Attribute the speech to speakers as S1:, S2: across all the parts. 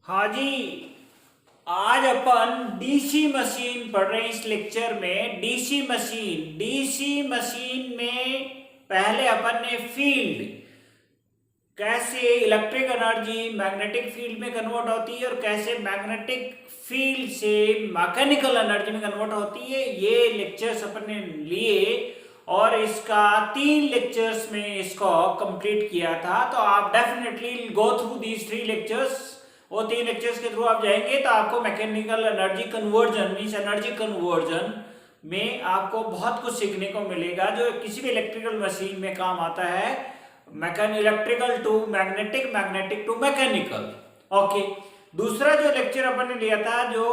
S1: हाँ जी। आज अपन DC machine पढ़ रहे हैं इस लेक्चर में। डीसी मशीन में पहले अपन ने फील्ड कैसे इलेक्ट्रिक एनर्जी मैग्नेटिक फील्ड में कन्वर्ट होती है और कैसे मैग्नेटिक फील्ड से मैकेनिकल एनर्जी में कन्वर्ट होती है, ये लेक्चर्स अपन ने लिए और इसका 3 लेक्चर्स में इसको कंप्लीट किया था। तो आप definitely go through these 3 lectures. वो 3 लेक्चर्स के थ्रू आप जाएंगे तो आपको mechanical energy conversion means energy conversion में आपको बहुत कुछ सीखने को मिलेगा जो किसी भी इलेक्ट्रिकल मशीन में काम आता है। Electrical to magnetic, magnetic to mechanical. Okay, दूसरा जो लेक्चर अपन ने लिया था जो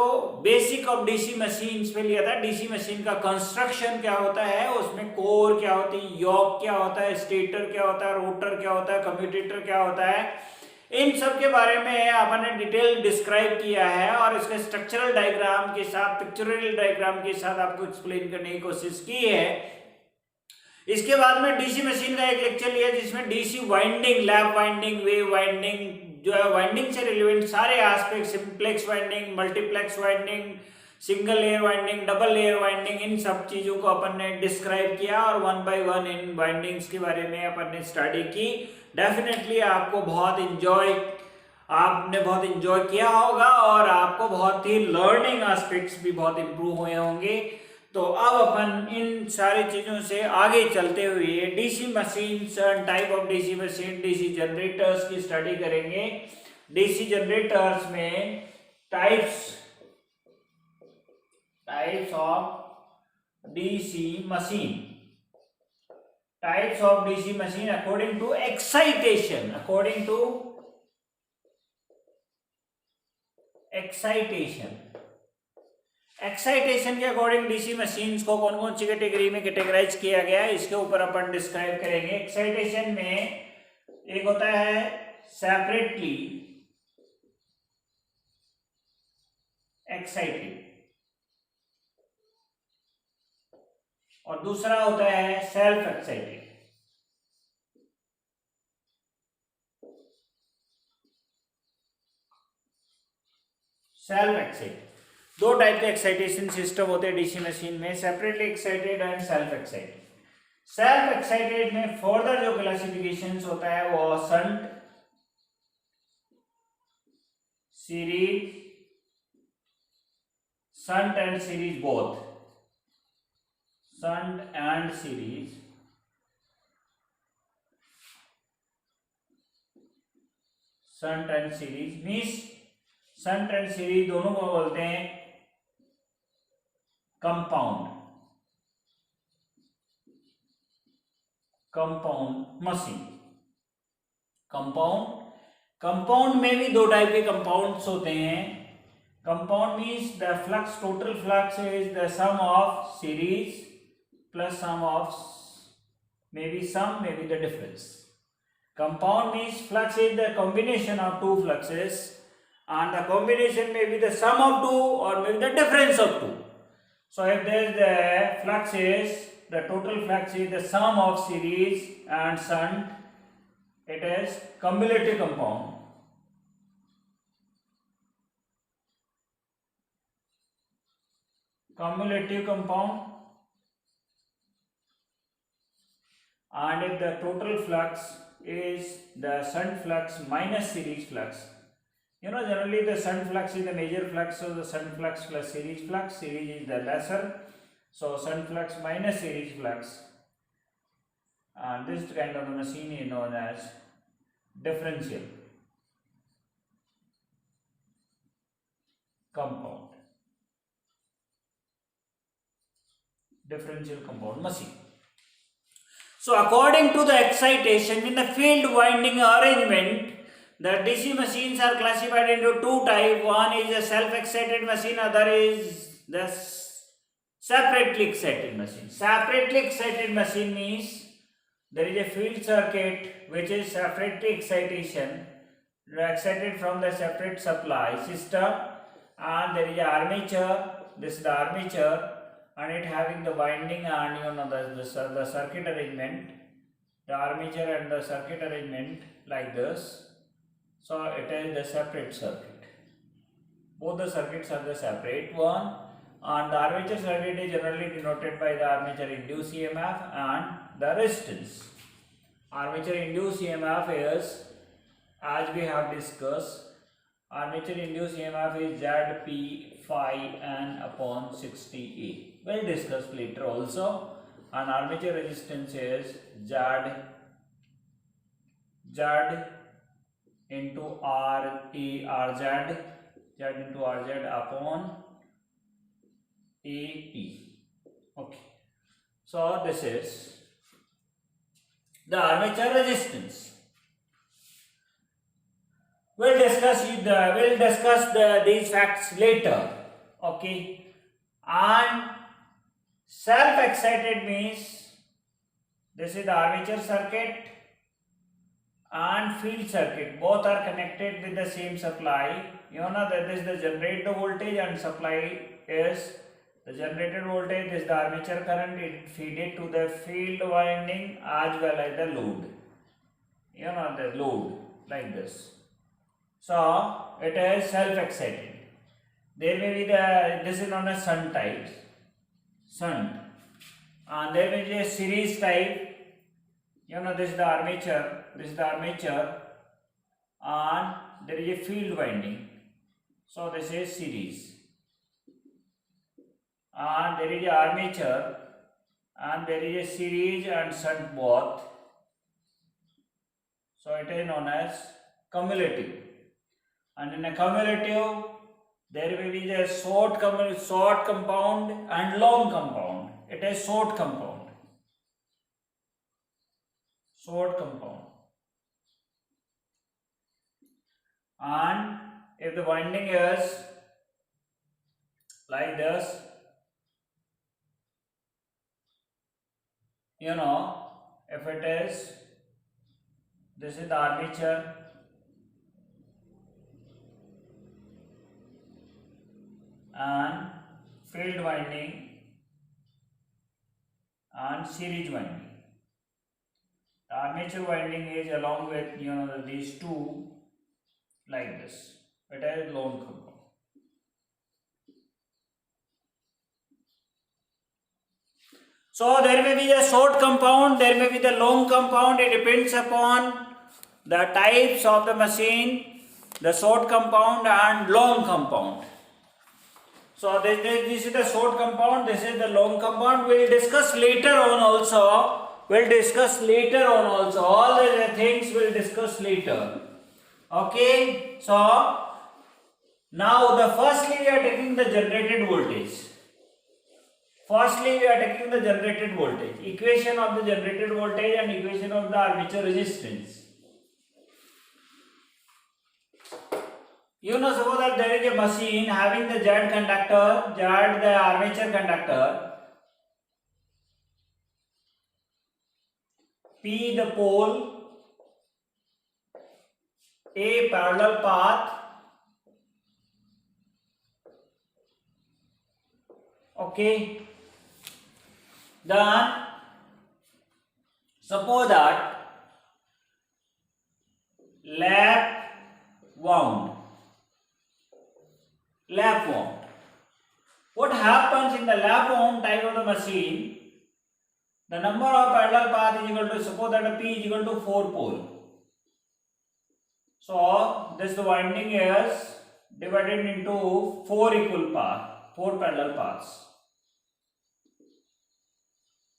S1: बेसिक ऑफ डीसी मशीन्स पे लिया था, डीसी मशीन का कंस्ट्रक्शन क्या होता है, उसमें कोर क्या होती है, योक क्या होता है, स्टेटर क्या होता है, रोटर क्या होता है, कम्यूटेटर क्या होता है, इन सब के बारे में अपन ने डिटेल डिस्क्राइब किया है और इसके स्ट्रक्चरल डायग्राम के साथ, पिक्चरल डायग्राम के साथ आपको एक्सप्लेन करने की कोशिश की है। इसके बाद में डीसी मशीन का एक लेक्चर लिया जिसमें DC winding, lap winding, wave winding, जो है वाइंडिंग से रिलेवेंट सारे aspect, simplex winding, multiplex winding, single layer winding, double layer winding, इन सब चीजों को अपन ने डिस्क्राइब किया और 1 बाय 1 इन वाइंडिंग्स के बारे में अपन ने स्टडी की। डेफिनेटली आपने बहुत इंजॉय किया होगा और आपको बहुत ही लर्निंग एस्पेक्ट्स भी बहुत इंप्रूव हुए होंगे। तो अब अपन इन सारी चीजों से आगे चलते हुए DC machine, type of DC machine, DC generators की स्टडी करेंगे। डीसी जनरेटर्स में types of DC machine, types of DC machine according to excitation, excitation के अकॉर्डिंग डीसी मशीन्स को कौन कौन सी कैटेगरी में कैटेगराइज किया गया है, इसके ऊपर अपन डिस्क्राइब करेंगे। एक्साइटेशन में एक होता है सेपरेटली एक्साइटेड और दूसरा होता है सेल्फ एक्साइटेड। दो टाइप के एक्साइटेशन सिस्टम होते हैं डीसी मशीन में, separately excited and self excited. Self excited में फर्दर जो क्लासिफिकेशंस होता है वो shunt, and series both, shunt and series, means shunt and series दोनों को बोलते हैं कंपाउंड मशीन। कंपाउंड में भी दो टाइप के कंपाउंड्स होते हैं। Compound means the flux, total flux is the sum of series plus sum of maybe the difference. Compound means flux is the combination of two fluxes and the combination may be the sum of two or maybe the difference of two. So if the total flux is the sum of series and shunt, it is cumulative compound. And if the total flux is the shunt flux minus series flux, generally the shunt flux is the major flux, so the shunt flux plus series is the lesser, so shunt flux minus series flux, and this kind of machine is known as differential compound machine. So according to the excitation in the field winding arrangement, the DC machines are classified into two types. One is a self-excited machine, other is the separately excited machine. Separately excited machine means there is a field circuit which is separately excited from the separate supply system, and there is an armature. This is the armature, and it having the winding and the circuit arrangement, the armature and the circuit arrangement like this. So it is the separate circuit. Both the circuits are the separate one, and the armature circuit is generally denoted by the armature induced EMF and the resistance. Armature induced EMF is, as we have discussed, armature induced EMF is Zp phi n upon 60A. We'll discuss later also. And armature resistance is Z into Rz into Rz upon AP. Okay. So this is the armature resistance. We'll discuss these facts later. Okay. And self-excited means this is the armature circuit and field circuit. Both are connected with the same supply. You know that this is the generator voltage and supply is the generated voltage. This is the armature current. It feed it to the field winding as well as the load. You know the load like this. So it is self-excited. There may be this is known as shunt type. Shunt. And there may be a series type. You know this is the armature. This is the armature. And there is a field winding. So this is series. And there is a armature. And there is a series and shunt both. So it is known as cumulative. And in a cumulative, there will be the short compound and long compound. It is short compound. Short compound. And if the winding is like this, you know, if it is, this is the armature. And field winding and series winding. The armature winding is along with these two like this. It is long compound. So there may be a short compound, there may be the long compound. It depends upon the types of the machine, the short compound and long compound. So this is the short compound, this is the long compound. We'll discuss later on also. All the things we'll discuss later. Okay. So now firstly we are taking the generated voltage. Equation of the generated voltage and equation of the armature resistance. Suppose that there is a machine having the Z conductor, the armature conductor, P the pole, A parallel path, okay. Then suppose that lap wound. What happens in the lap wound type of the machine? The number of parallel path is equal to, suppose that P is equal to 4 pole. So this winding is divided into 4 equal paths, 4 parallel paths.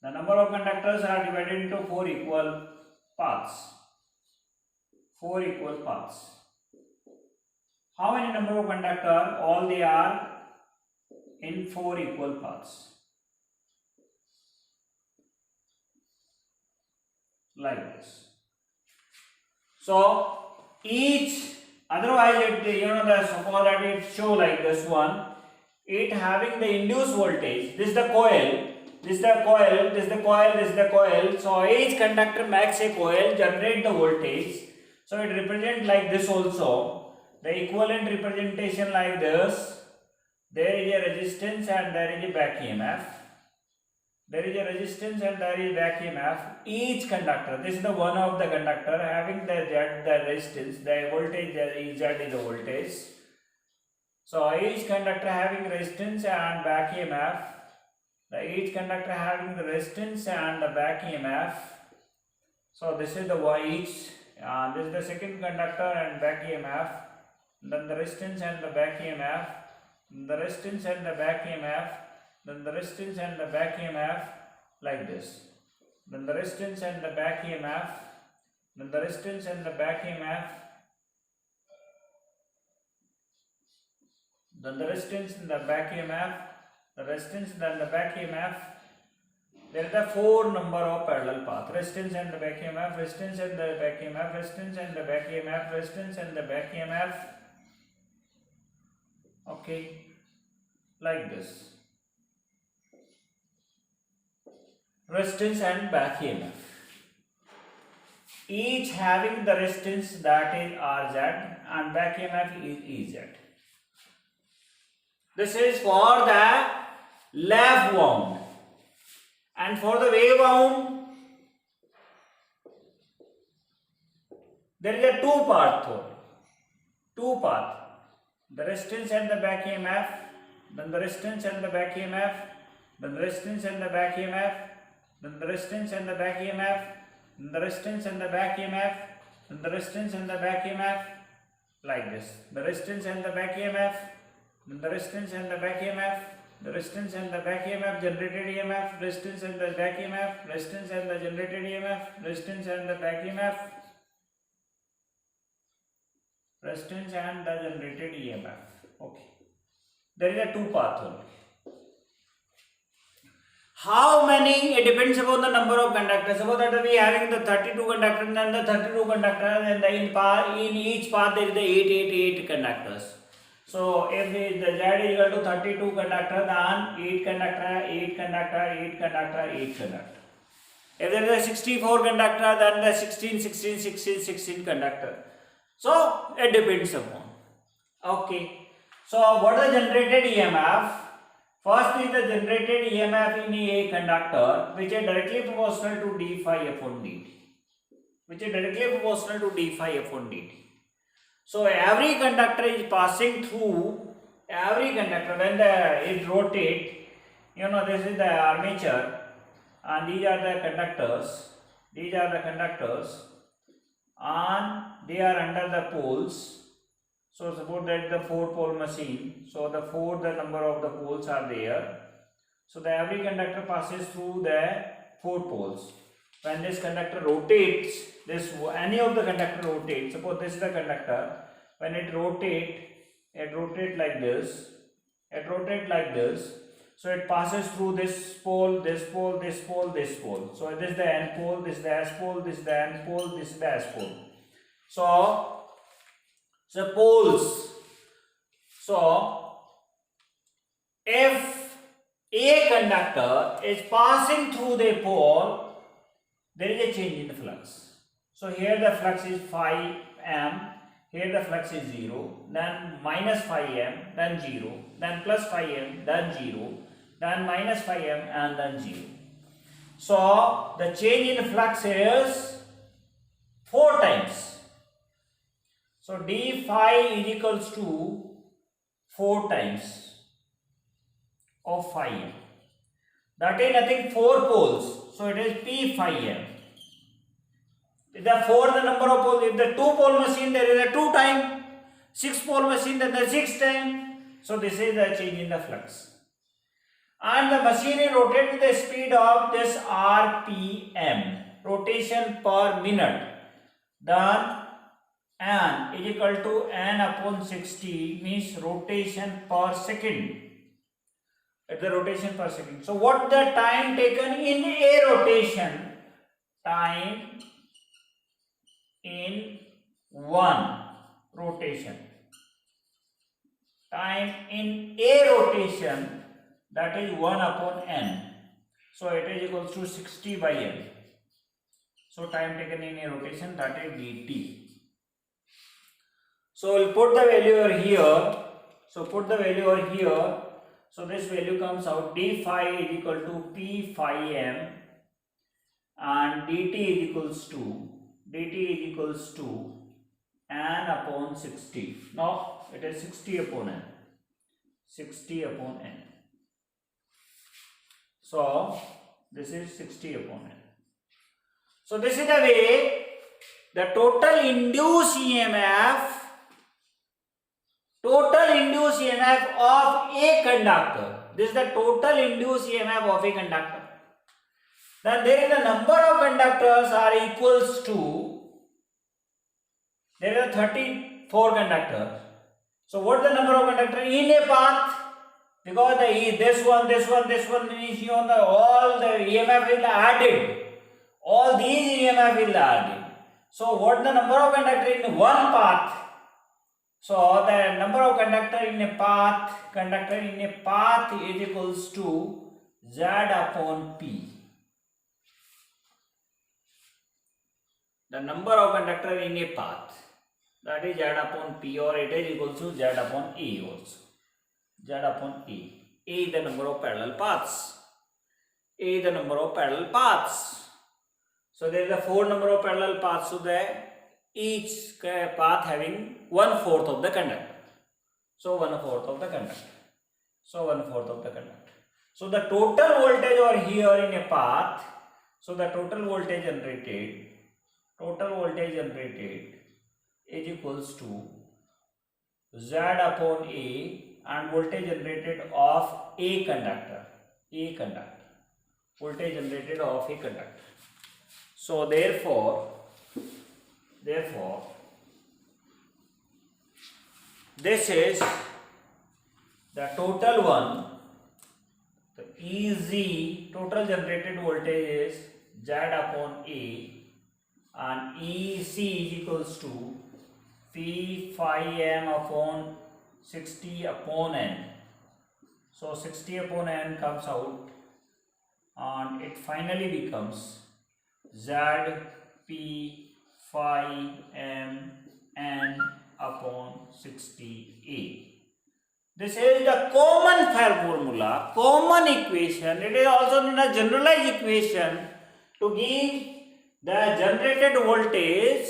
S1: The number of conductors are divided into 4 equal paths. 4 equal paths. How many number of conductor? All they are in 4 equal paths. Like this. So each, otherwise suppose that it show like this one. It having the induced voltage. This is the coil. This is the coil. This is the coil. This is the coil. So each conductor makes a coil, generate the voltage. So it represents like this also. The equivalent representation like this. There is a resistance and there is a back EMF. There is a resistance and there is back EMF. Each conductor, this is the one of the conductor having the resistance, the voltage, Z is the voltage. So each conductor having resistance and back EMF. Each conductor having the resistance and the back EMF. So this is the each. This is the second conductor and back EMF. Then the resistance and the back EMF. The resistance and the back EMF. Then the resistance and the back EMF, like this. Then the resistance and the back EMF. Then the resistance and the back EMF. Then the resistance and the back EMF. The resistance and the back EMF. There are the 4 number of parallel path. Resistance and the back EMF. Resistance and the back EMF. Resistance and the back EMF. Resistance and the back EMF. Okay, like this. Resistance and back EMF. Each having the resistance that is Rz and back EMF is Ez. This is for the lap wound. And for the wave wound, there is a 2 path. The resistance and the back EMF, then the resistance and the back EMF, then the resistance and the back EMF, then the resistance and the back EMF, then the resistance and the back EMF, then the resistance and the back EMF, like this. The resistance and the back EMF, then the resistance and the back EMF, the resistance and the back EMF, generated EMF, resistance and the back EMF, resistance and the generated EMF, resistance and the back EMF, resistance and the generated EMF. Okay. There is a 2 path only. How many? It depends upon the number of conductors. Suppose that we are having the 32 conductors and the 32 conductors, and in each path there is the 8 conductors. So if the Z is equal to 32 conductors, then 8 conductor, 8 conductor, 8 conductor, 8 conductor. If there is a 64 conductor, then the 16 conductor. So it depends upon. Okay. So what is the generated EMF? First is the generated EMF in a conductor, which is directly proportional to d phi upon dt. So every conductor is passing through, when it rotates, this is the armature and these are the conductors, and they are under the poles. So suppose that the 4-pole machine, so the number of the poles are there. So every conductor passes through the 4 poles. When this conductor rotates, any of the conductor rotates, suppose this is the conductor, when it rotates like this, so it passes through this pole, this pole, this pole, this pole. So this is the N pole, this is the S pole, this is the N pole, this is the S pole. So poles. So if a conductor is passing through the pole, there is a change in the flux. So here the flux is phi m, here the flux is 0, then minus phi m, then 0, then plus phi m, then 0, then minus phi m, and then 0. So the change in flux is 4 times. So d phi is equals to 4 times of phi m. That is nothing, 4 poles. So it is p phi m. If the 4 the number of poles, if the 2-pole machine there is a 2 time, 6-pole machine then the 6 time. So this is the change in the flux. And the machine is rotated with the speed of this RPM, rotation per minute. Then N is equal to N upon 60, means rotation per second. It's the rotation per second. So what the time taken in a rotation? Time in one rotation. Time in a rotation, that is 1 upon N. So it is equals to 60 by N. So time taken in a rotation, that is dt. So we'll put the value over here. So this value comes out, d phi is equal to p phi m, and dt is equals to n upon 60. Now it is 60 upon n. 60 upon n. So this is 60 upon n. So this is the way the total induced EMF of a conductor. This is the total induced EMF of a conductor. Then there is the number of conductors are equals to, there are 34 conductors. So what is the number of conductors in a path? Because this one is shown, all the EMF will added. All these EMF will added. So what is the number of conductors in one path? So the number of conductor in a path is equals to Z upon P. The number of conductor in a path, that is Z upon P, or it is equals to Z upon A also. Z upon A. A is the number of parallel paths. So there is a 4 number of parallel paths, so each path having 1/4 of the conductor. So 1/4 of the conductor. So the total voltage over here in a path, so the total voltage generated is equals to Z upon A and voltage generated of a conductor. Voltage generated of a conductor. So therefore this is the total one. The EZ, total generated voltage, is Z upon A, and EC is equals to P phi m upon 60 upon n. So 60 upon n comes out, and it finally becomes Z P phi m n upon 60A. This is the common formula, common equation. It is also known as generalized equation to give the generated voltage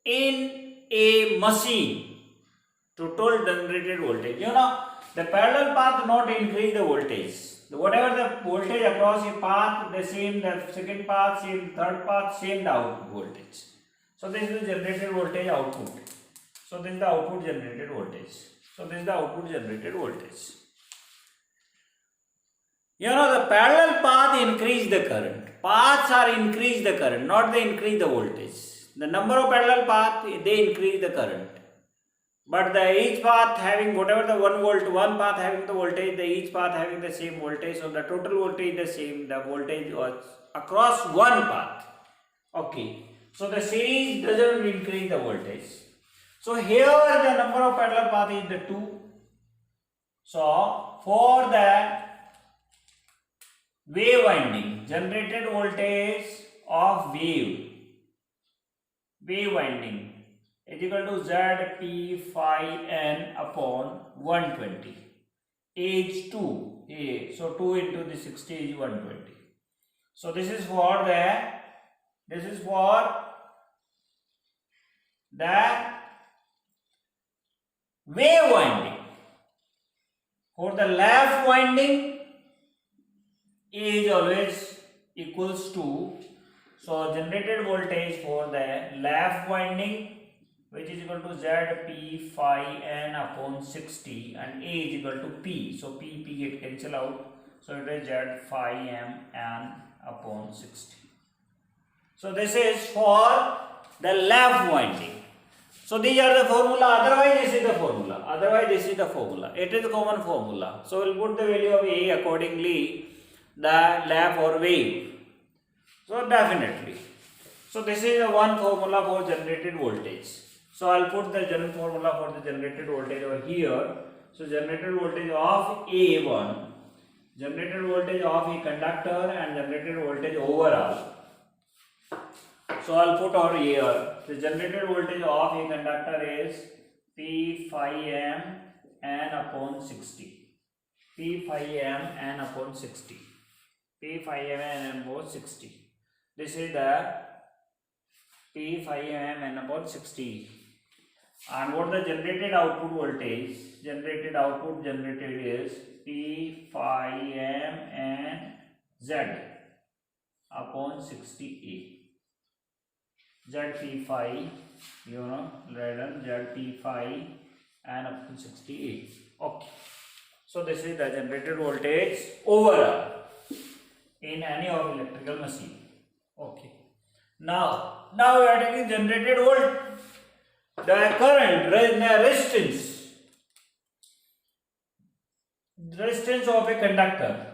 S1: in a machine. Total generated voltage. The parallel path not increase the voltage. Whatever the voltage across a path, the same, the second path, same, third path, same the output voltage. So this is the generated voltage output. So this is the output generated voltage. The parallel path increase the current. Paths are increase the current, not they increase the voltage. The number of parallel paths, they increase the current. But each path having whatever the 1 volt, one path having the voltage, each path having the same voltage. So the total voltage is the same. The voltage was across one path. Okay. So the series doesn't increase the voltage. So here the number of parallel path is the 2. So for the wave winding, generated voltage of wave winding is equal to Z P phi n upon 120. Age 2. So 2 into the 60 is 120. So this is for the wave winding. For the lap winding is always equals to, so generated voltage for the lap winding, which is equal to Z P phi n upon 60, and A is equal to P. So P get cancel out. So it is Z phi m n upon 60. So this is for the lap winding. So these are the formula. Otherwise this is the formula. It is a common formula. So we'll put the value of A accordingly, the lap or wave. So definitely. So this is the one formula for generated voltage. So I'll put the general formula for the generated voltage over here. So generated voltage of A1, generated voltage of a conductor, and generated voltage overall. So I'll put over here. The generated voltage of a conductor is P phi m n upon 60. P phi m n upon 60. P phi m n upon 60. This is the P phi m n upon 60. And what the generated output voltage? Generated is P phi M and Z upon 60A. Z P phi, Z P phi and upon 60A. Okay. So this is the generated voltage overall in any of electrical machine. Okay. Now we are taking generated volt, the current, resistance of a conductor.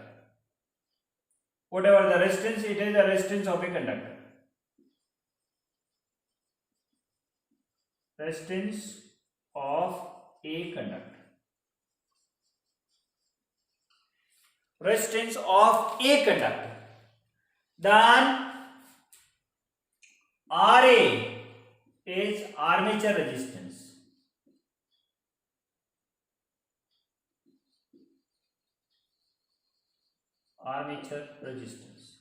S1: Whatever the resistance, it is the resistance of a conductor. Resistance of a conductor. Resistance of a conductor. Then RA is armature resistance. Armature resistance.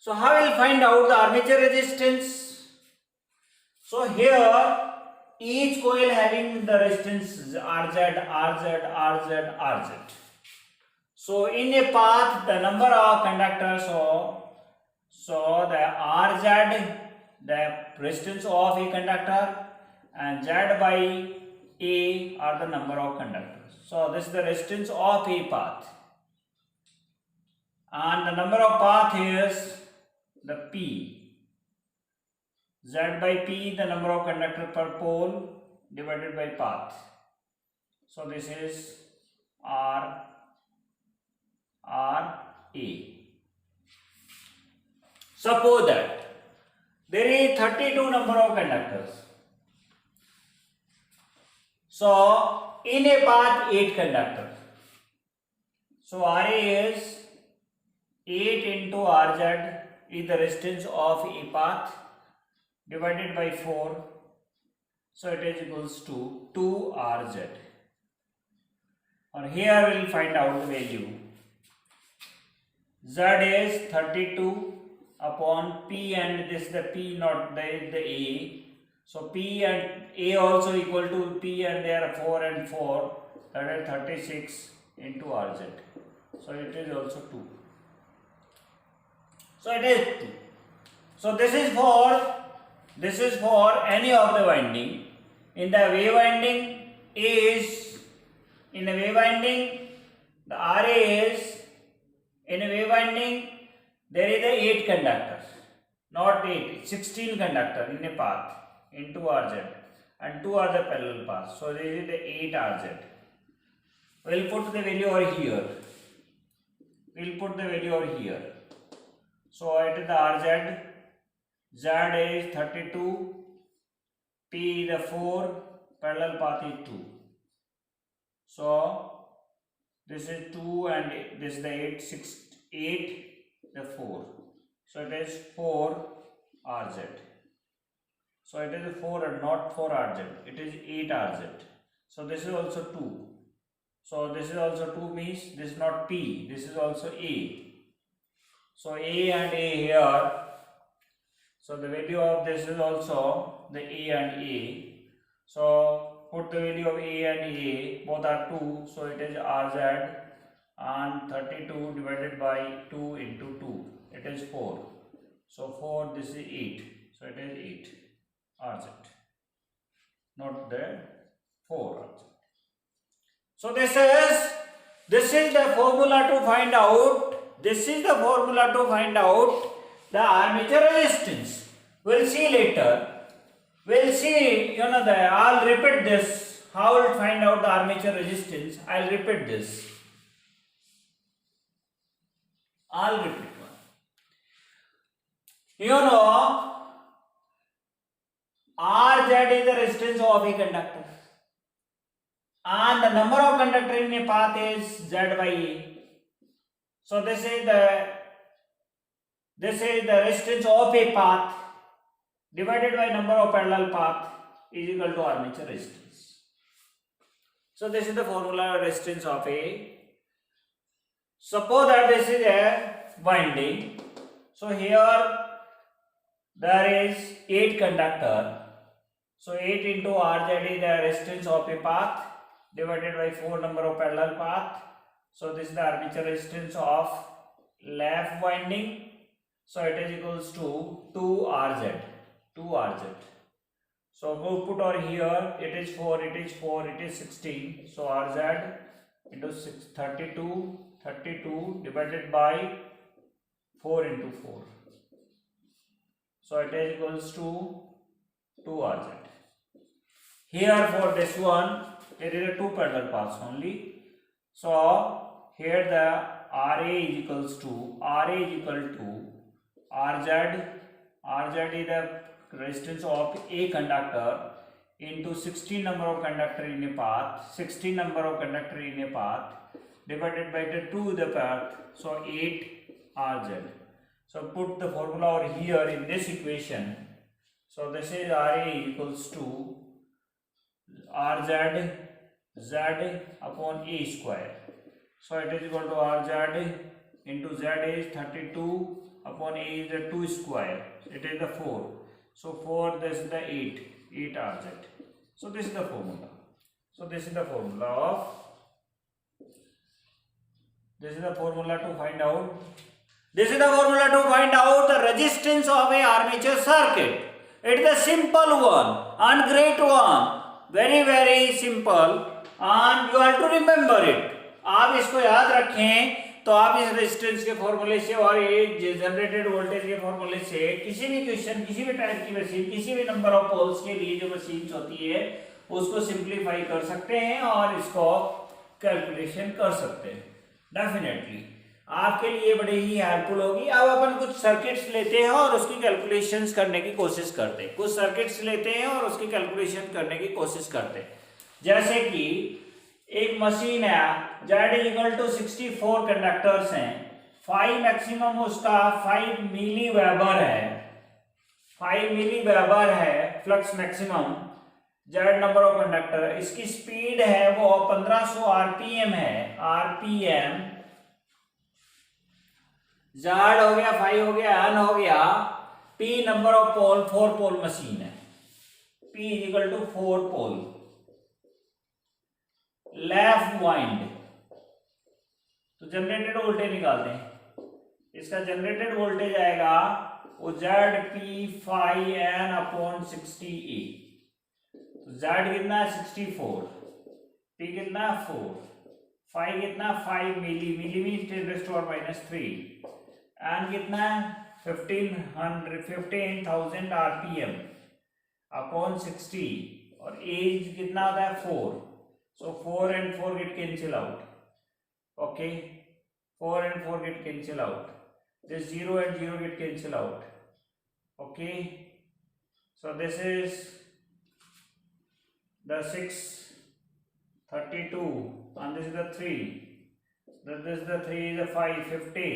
S1: So how will find out the armature resistance? So here each coil having the resistance RZ. So in a path the number of conductors, so the RZ, the resistance of a conductor, and Z by A are the number of conductors. So this is the resistance of a path, and the number of path is the P. Z by P, the number of conductor per pole divided by path. So this is R A. Suppose that there is 32 number of conductors. So in a path 8 conductors. So RA is 8 into RZ is the resistance of a path divided by 4. So it is equals to 2 RZ. And here we will find out the value. Z is 32 upon P, and this is the P, not the A. So P and A also equal to P, and there are 4 and 4, that is 36 into RZ. So it is also 2. So it is 2. So this is for any of the winding. In the wave winding the RA is, in a wave winding there is a 8 conductors, not 8, 16 conductors in a path into RZ, and 2 are the parallel paths. So this is the 8 RZ. We will put the value over here. So it is the RZ. Z is 32, P is the 4, parallel path is 2. So this is 2 and this is the 8, the 4. So it is 4 RZ. So it is 4 and not 4 RZ. It is 8 RZ. So this is also 2. So this is also 2 means this is not P. This is also A. So A and A here. So the value of this is also the A and A. So put the value of A and A, both are 2. So it is RZ, and 32 divided by 2 into 2. It is 4. So 4, this is 8. So it is 8 RZ. Not the 4 RZ. So this is the formula to find out. The armature resistance. We'll see later. I'll repeat this. How we'll find out the armature resistance. I'll repeat this. RZ is the resistance of a conductor, and the number of conductors in a path is Z by A. So this is the resistance of a path divided by number of parallel path is equal to armature resistance. So this is the formula resistance of a. Suppose that this is a winding. So here there is 8 conductor. So 8 into Rz is the resistance of a path divided by 4 number of parallel path. So this is the armature resistance of left winding. So it is equals to 2Rz. 2Rz. So go put over here, it is 4, it is 4, it is 16. So Rz into 32 divided by 4 into 4. So it is equals to 2Rz. Here for this one, it is a 2 parallel paths only. So here the Ra is equal to Rz. Rz is the resistance of a conductor into 16 number of conductor in a path. 16 number of conductor in a path divided by the 2 the path. So 8 Rz. So put the formula over here in this equation. So this is Ra equals to Rz Z upon A square. So it is equal to Rz into Z is 32 upon A is the 2 square. It is the 4. So 4, this is the 8 Rz. So this is the formula. So this is the formula to find out. This is the formula to find out the resistance of a armature circuit. It is a simple one and great one. Very very simple and you have to remember it. आप इसको याद रखें तो आप इस resistance के फॉर्मूले से और ये जनरेटेड वोल्टेज के फॉर्मूले से किसी भी क्वेश्चन, किसी भी टाइप की मशीन, किसी भी नंबर ऑफ पोल्स के लिए जो मशीन्स होती है उसको सिंप्लीफाई कर सकते हैं और इसको कैलकुलेशन कर सकते हैं. डेफिनेटली आपके लिए बड़े ही हेल्पफुल होगी. अब अपन कुछ सर्किट्स लेते हैं और उसकी कैलकुलेशंस करने की कोशिश करते हैं. कुछ सर्किट्स लेते हैं और उसकी कैलकुलेशन करने की कोशिश करते हैं. जैसे कि एक मशीन है Z इक्वल टू 64 कंडक्टर्स हैं. 5 मैक्सिमम उसका 5 मिली वेबर है. 5 मिली वेबर है flux maximum. Z number of conductor. इसकी स्पीड है वो 1500 आरपीएम है. आरपीएम Z हो गया, 5 हो गया, N हो गया. P number of pole, 4 pole machine है. P equal to 4 pole. Left wind. तो जनरेटेड वोल्टेज निकालते हैं. इसका जनरेटेड वोल्टेज आएगा वो ZP5N अपॉन 60A. तो Z कितना है 64, P कितना 4, 5 कितना 5 मिली -3 N कितना है 15,000 आरपीएम अपॉन 60 और एज कितना होता है 4. So 4 and 4 get cancel out. Okay, 4 and 4 get cancel out. This 0 and 0 get cancel out. Okay, so this is the 632 and this is the 3. This is the 3 is the 5, 50.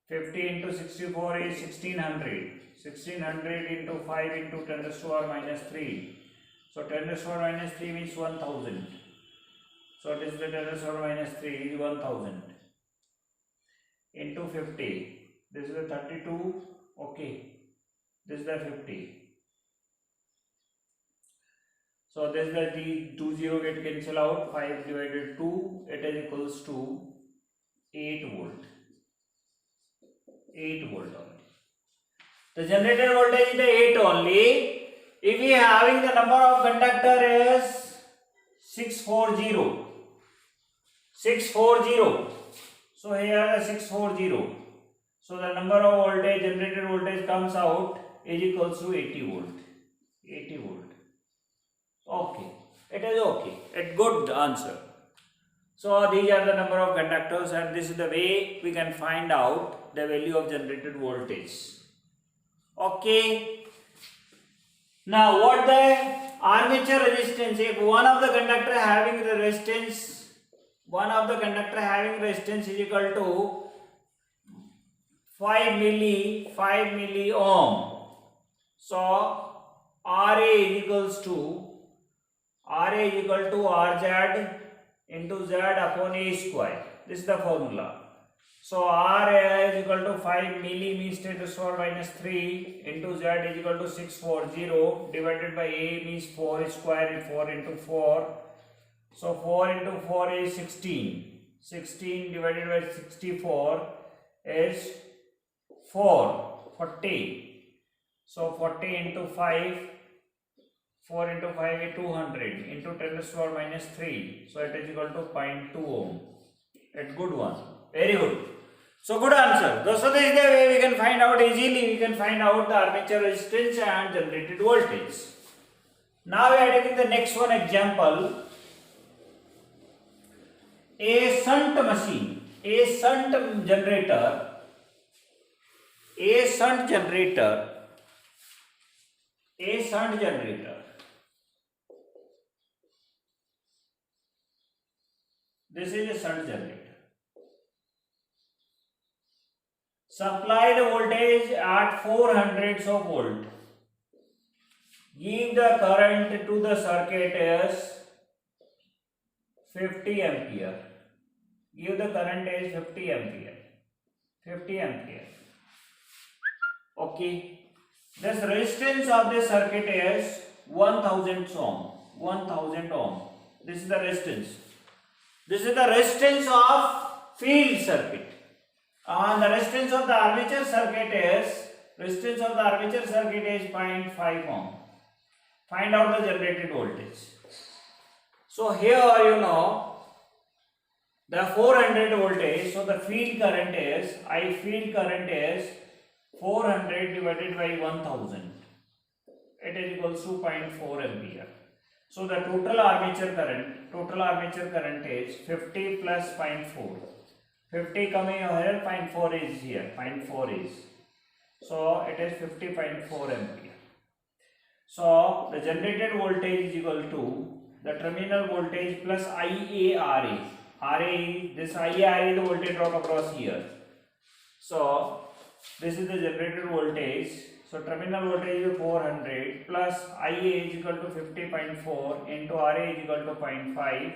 S1: 50 into 64 is 1600. 1600 into 5 into 10 to the power minus 3. So 10 to the power minus 3 means 1000. So this is the 10 to the power minus 3 is 1000 into 50. This is the 32. Okay. This is the 50. So this is the 20 get cancel out. 5 divided 2. It is equals to 8 volt. 8 volt only. The generated voltage is the 8 only. If we are having the number of conductor is 640. 640. So here is 640. So the number of voltage, generated voltage comes out is equals to 80 volt. 80 volt. Okay. It is okay. It's good answer. So these are the number of conductors and this is the way we can find out the value of generated voltage. Okay. Now what the armature resistance, if one of the conductor having the resistance, is equal to 5 milli ohm. So Ra is equals to Rz into Z upon A square. This is the formula. So R is equal to 5 milli means 10 to the power minus 3 into Z is equal to 640 divided by A means 4 square and 4 into 4. So 4 into 4 is 16. 16 divided by 64 is 40. So 40 into 5, 4 into 5 is 200 into 10 to the power minus 3. So it is equal to 0.2 ohm. It's good one. Very good. So good answer. So this is the way we can find out easily. We can find out the armature resistance and generated voltage. Now we are taking the next one example. A shunt machine, a shunt generator. This is a shunt generator. Supply the voltage at 400 volt. Give the current to the circuit as 50 ampere. Give the current as 50 ampere. 50 ampere. Okay. This resistance of the circuit is 1000 ohm. 1000 ohm. This is the resistance. This is the resistance of field circuit. And the resistance of the armature circuit is 0.5 ohm. Find out the generated voltage. So here you know the 400 voltage. So the field current is 400 divided by 1000. It is equals to 0.4 ampere. So the total armature current is 50 plus 0.4. 50 coming here, 0.4 is here, 0.4 is. So it is 50.4 ampere. So the generated voltage is equal to the terminal voltage plus IARA. This IARA is the voltage drop across here. So this is the generated voltage. So terminal voltage is 400 plus IA is equal to 50.4 into RA is equal to 0.5.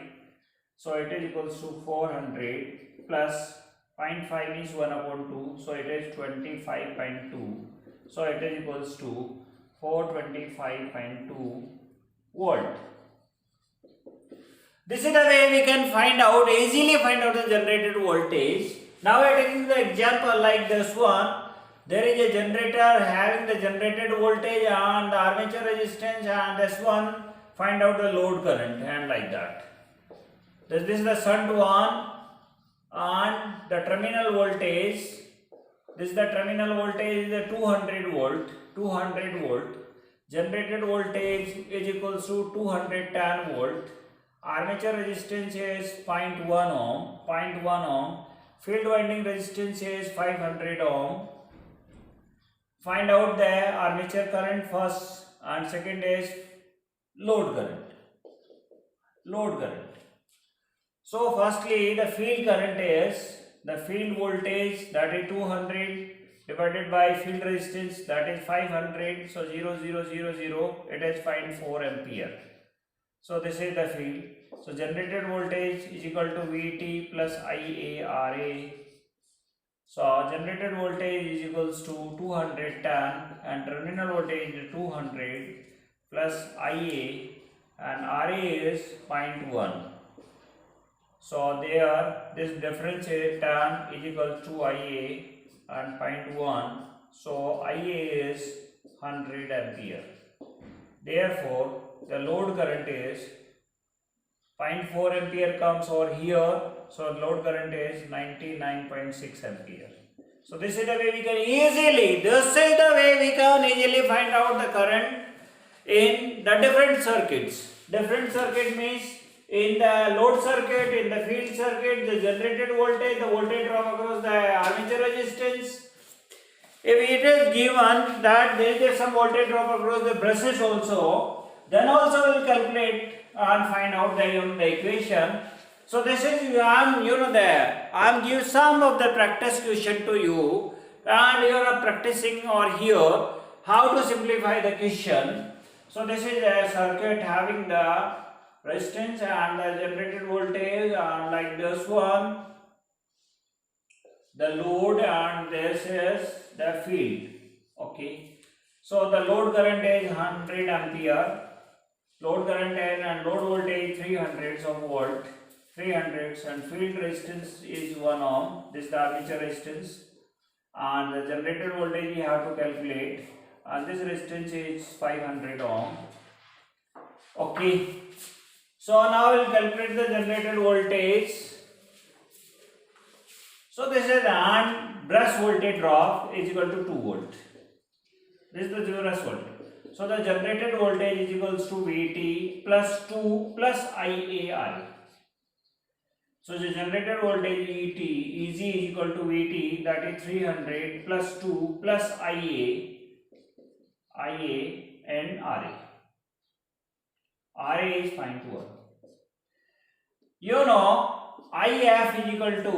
S1: So it is equals to 400 plus 0.5 is 1 upon 2. So it is 25.2. So it is equals to 425.2 volt. This is the way we can easily find out the generated voltage. Now we are taking the example like this one. There is a generator having the generated voltage and the armature resistance, and this one find out the load current and like that. This is the shunt one, and the terminal voltage. This is the terminal voltage is the 200 volt. Generated voltage is equals to 210 volt. Armature resistance is 0.1 ohm. Field winding resistance is 500 ohm. Find out the armature current first, and second is load current. So firstly the field current is the field voltage, that is 200 divided by field resistance, that is 500. So 0, 0, 0, 0, it is 0.4 ampere. So this is the field. So generated voltage is equal to VT plus IARA. So generated voltage is equals to 210 and terminal voltage is 200 plus IA, and RA is 0.1. So there this difference is 10 is equal to IA and 0.1. So IA is 100 ampere. Therefore the load current is 0.4 ampere comes over here. So load current is 99.6 ampere. So this is the way we can easily find out the current in the different circuits. Different circuit means in the load circuit, in the field circuit, the generated voltage, the voltage drop across the armature resistance. If it is given that there is some voltage drop across the brushes also, then also we will calculate and find out the equation. So this is I am give some of the practice question to you, and you are practicing or here how to simplify the question. So this is a circuit having the resistance and the generated voltage, and like this one the load and this is the field. Okay, so the load current is 100 ampere, load current and load voltage 300 of volt, 300, and field resistance is 1 ohm. This is the armature resistance, and the generator voltage we have to calculate, and this resistance is 500 ohm. Okay, so now we'll calculate the generated voltage. So this is and brush voltage drop is equal to 2 volt. This is the brush voltage. So the generated voltage is equals to Vt plus 2 plus IAR. So the generated voltage ET Eg is equal to Vt, that is 300 plus 2 plus IA and RA. RA is fine to us. You know IF is equal to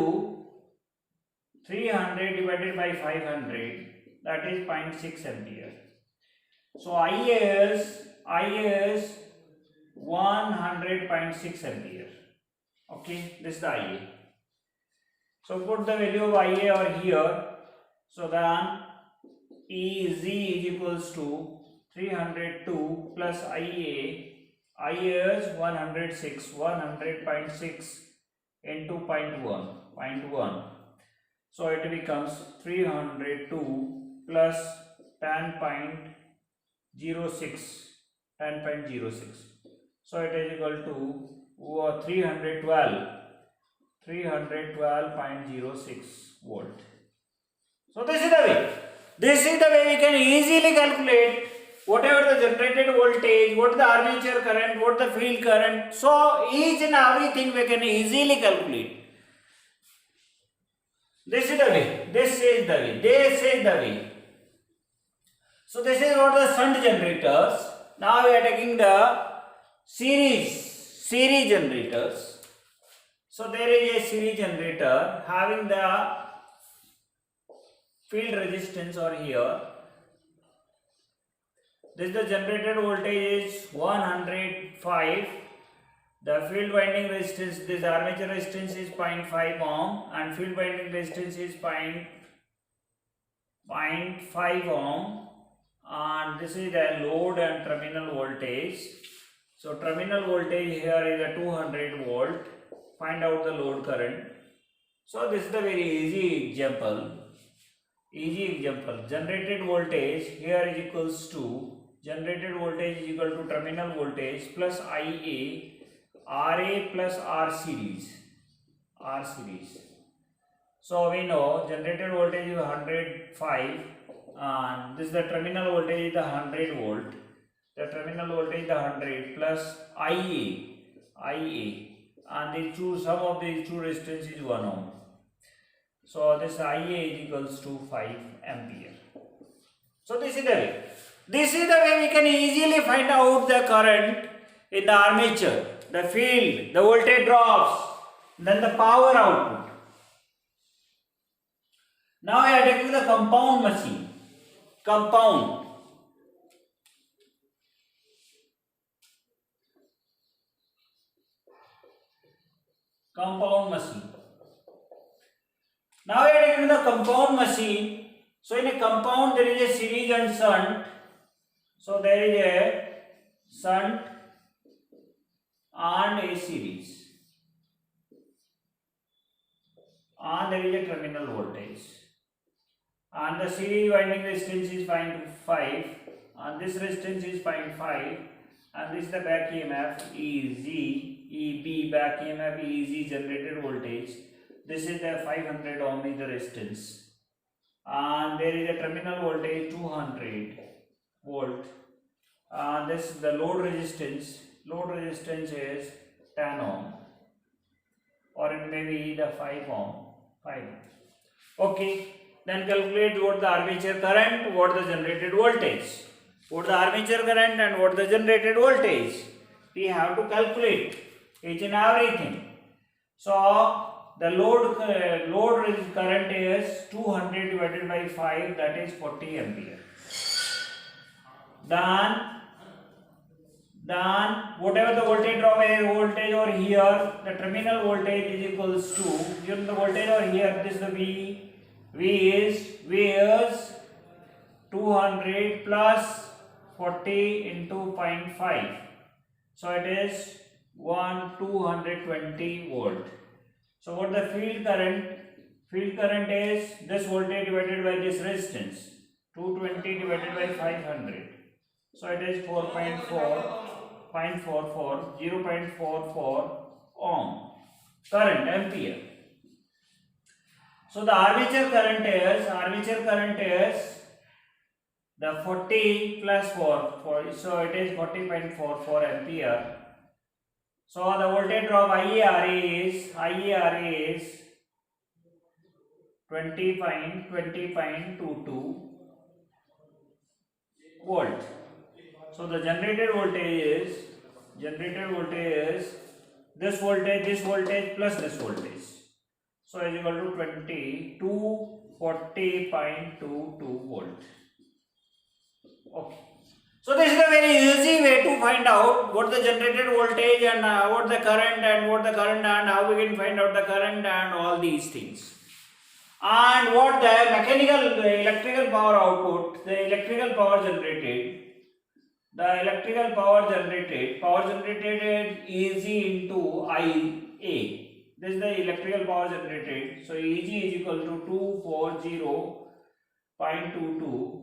S1: 300 divided by 500, that is 0.6 ampere. So IA is 100.6 ampere. Okay, this is the IA. So put the value of IA over here. So then EZ is equals to 302 plus IA. IA is 100.6 into 0.1. So it becomes 302 plus 10.06. So it is equal to 312.06 volt. So this is the way. This is the way we can easily calculate whatever the generated voltage, what the armature current, what the field current. So each and everything we can easily calculate. This is the way. This is the way. This is the way. So this is what the shunt generators. Now we are taking the series generators. So there is a series generator having the field resistance over here. This is the generated voltage is 105. The field winding resistance, this armature resistance is 0.5 ohm and field winding resistance is 0.5 ohm, and this is the load and terminal voltage. So terminal voltage here is a 200 volt. Find out the load current. So this is the very easy example. Generated voltage here is equals to terminal voltage plus IA, RA plus R series. So we know generated voltage is 105 and this is the terminal voltage is the 100 volt. The terminal voltage is the 100 plus IA, and the sum of these two resistance is 1 ohm. So this IA is equals to 5 ampere. So this is the way. This is the way we can easily find out the current in the armature, the field, the voltage drops, then the power output. Now we are taking the compound machine. Compound machine. Now we are taking the compound machine. So in a compound there is a series and shunt. So there is a shunt and a series, and there is a terminal voltage, and the series winding resistance is 0.5 and this resistance is 0.5, and this is the back EMF EB back EMF EZ generated voltage. This is the 500 ohm is the resistance, and there is a terminal voltage 200 volt, and this is the load resistance. Load resistance is 10 ohm, or it may be the 5 ohm. Okay, then calculate what the armature current, what the generated voltage. What the armature current and what the generated voltage. We have to calculate each and everything. So the load current is 200 divided by 5, that is 40 ampere. Then whatever the voltage drop is, voltage over here, the terminal voltage is equals to, the voltage over here, this is the V, V is 200 plus 40 into 0.5. So it is 220 volt. So what the field current? Field current is this voltage divided by this resistance. 220 divided by 500. So it is 0.44 ohm. Current, ampere. So the armature current is the 40 plus 4, so it is 40.44 ampere. So the voltage drop IARA is 20.22 volt. So the generated voltage is this voltage plus this voltage. So is equal to 40.22 volt. Okay. So this is a very easy way to find out what the generated voltage and what the current and how we can find out the current and all these things. And what the electrical power output, the electrical power generated is EG into IA. This is the electrical power generated. So EG is equal to 240.22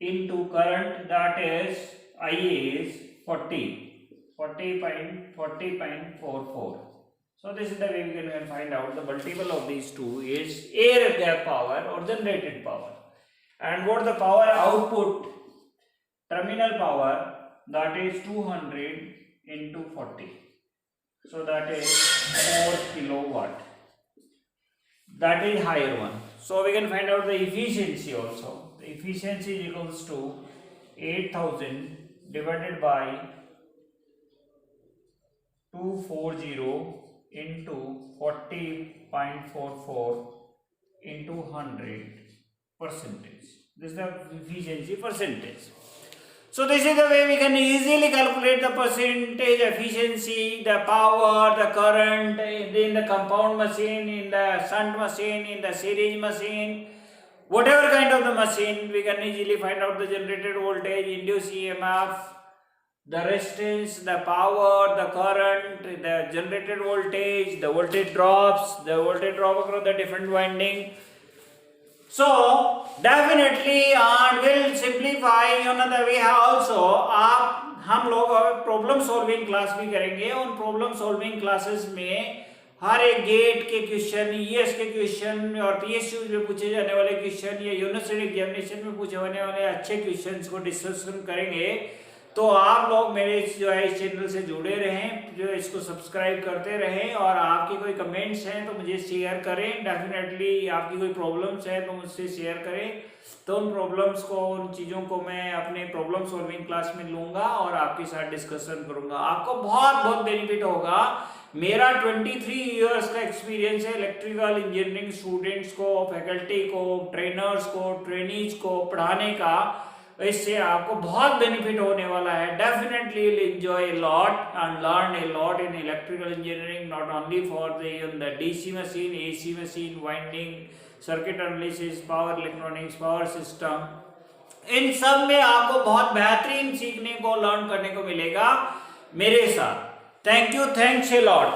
S1: into current, that is IA is 40.44. So this is the way we can find out the multiple of these two is air gap power or generated power. And what the power output, terminal power, that is 200 into 40. So that is 4 kilowatt. That is higher one. So we can find out the efficiency also. The efficiency is equals to 8000 divided by 240 into 40.44 into 100 percentage. This is the efficiency percentage. So this is the way we can easily calculate the percentage efficiency, the power, the current in the compound machine, in the shunt machine, in the series machine, whatever kind of the machine, we can easily find out the generated voltage, induced EMF, the resistance, the power, the current, the generated voltage, the voltage drops, the voltage drop across the different winding. So definitely and will simplify on the way also हम लोग problem solving class भी करेंगे. उन problem solving classes में हर एक gate के question, ES के question और पीएसयू में पूछे जाने वाले क्वेश्चन या यूनिवर्सिटी एग्जामिनेशन में पूछे जाने वाले अच्छे क्वेश्चंस को डिस्कशन करेंगे. तो आप लोग मेरे जो है इस चैनल से जुड़े रहें, जो इसको सब्सक्राइब करते रहें और आपके कोई कमेंट्स हैं तो मुझे शेयर करें. डेफिनेटली आपकी कोई प्रॉब्लम्स हैं तो मुझसे शेयर करें. तो उन प्रॉब्लम्स को, उन चीज़ों को मैं अपने प्रॉब्लम सॉल्विंग क्लास में लूँगा और आपके साथ डिस्कशन करूँगा. आपको बहुत बहुत बेनिफिट होगा. मेरा 23 इयर्स का एक्सपीरियंस है इलेक्ट्रिकल इंजीनियरिंग स्टूडेंट्स को, फैकल्टी को, ट्रेनर्स को, ट्रेनीज को पढ़ाने का. इससे आपको बहुत बेनिफिट होने वाला है. Definitely you'll enjoy a lot and learn a lot in electrical engineering, not only for the DC machine, AC machine, winding, circuit analysis, power electronics, power system. इन सब में आपको बहुत बेहतरीन सीखने को, लर्न करने को मिलेगा मेरे साथ. Thank you, thanks a lot.